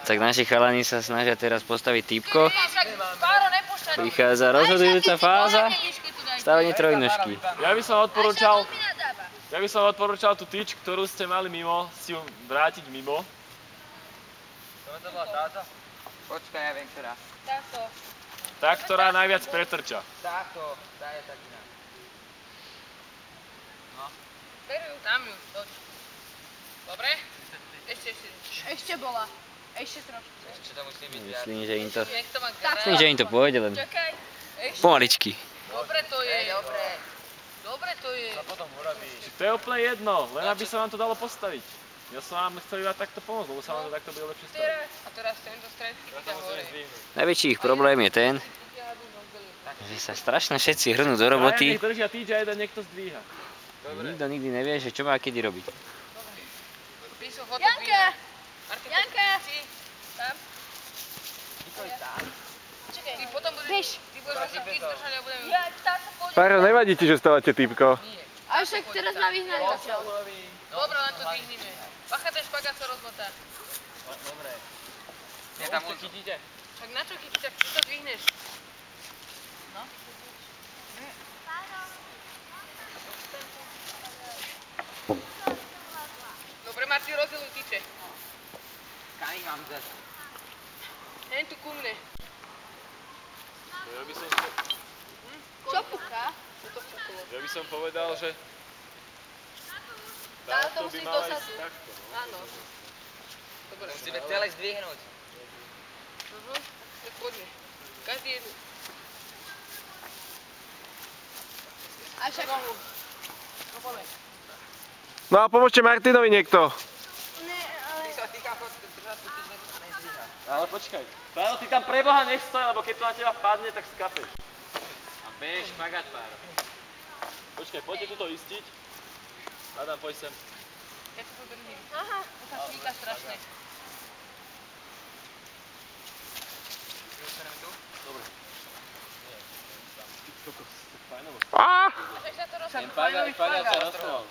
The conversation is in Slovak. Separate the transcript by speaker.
Speaker 1: Tak naši chalani sa snažia teraz postaviť týpko. Prichádza rozhodujúca fáza. Stavenie trojnožky.
Speaker 2: Ja by som odporúčal tú tyč, ktorú ste mali mimo, si ju vrátiť mimo.
Speaker 3: To bola táto? Počkaj, ja viem ktorá.
Speaker 4: Táto.
Speaker 2: Tá, ktorá najviac pretrča.
Speaker 3: Táto, tá je tak iná. No.
Speaker 4: Beru ju. Tam ju, toč. Dobre? Ešte bola. Ešte trošku.
Speaker 3: Ešte to musí byť viac.
Speaker 1: Myslím, že im to pôjde len
Speaker 4: Čakaj.
Speaker 1: pomaličky.
Speaker 4: Dobre to je.
Speaker 3: Dobre.
Speaker 4: Dobre to je.
Speaker 2: To je úplne jedno, len aby sa vám to dalo postaviť. Ja som vám chcel iba takto pomôcť, lebo sa vám to takto bude lepšie staviť.
Speaker 4: A teraz tento stredky ide hore.
Speaker 1: Najväčší ich problém je ten, že sa strašne všetci hrnú do roboty.
Speaker 2: Nech držia týč a jeden niekto zdvíha.
Speaker 1: Nikto nikdy nevie, že čo má kedy robiť.
Speaker 4: Janka! Janka! Tam. Čakaj. Ty potom budeš... Ty budeš musieť ty zdržať a budem... Ja, táto pôjde.
Speaker 2: Páro, nevadí ti, že stávate týpko?
Speaker 4: A však teraz má vyhnať zatiaľ. Dobre, len to dvihnime. Bacha, ten špagát sa rozmotá.
Speaker 3: Dobre. Ja tam už chytíte?
Speaker 4: Však na čo chytíš, tak ty to dvihneš. No. Dobre, Martin, rozdieluj tyče.
Speaker 3: Kam ich mám zase?
Speaker 4: Len tu ku mne. Čo puká?
Speaker 2: Ja by som povedal, že
Speaker 4: Táto
Speaker 2: by
Speaker 4: musí
Speaker 2: mala ísť
Speaker 4: dosadu.
Speaker 2: takto.
Speaker 4: Áno. Dobre.
Speaker 3: Musíme celé zdvihnúť.
Speaker 4: Tak poďme. Každý jednu. A však... No poďme.
Speaker 2: No a pomôžte Martinovi niekto.
Speaker 3: Ty sa týka chod držať tú tyč, nezdvíha.
Speaker 2: Ale počkaj. Páro, ty tam pre Boha nestoj, lebo keď to na teba padne, tak skapeš.
Speaker 3: A bež, špagát, Páro.
Speaker 2: Počkaj, poďte tuto istiť. Adam, poď sem.
Speaker 4: Ja to tu držím. Aha. To sa švíka strašne.
Speaker 2: Dobre. Ty kokos, tak fajnovo.
Speaker 4: A však sa to rozsúva.
Speaker 3: Ten špagát sa roztrhol.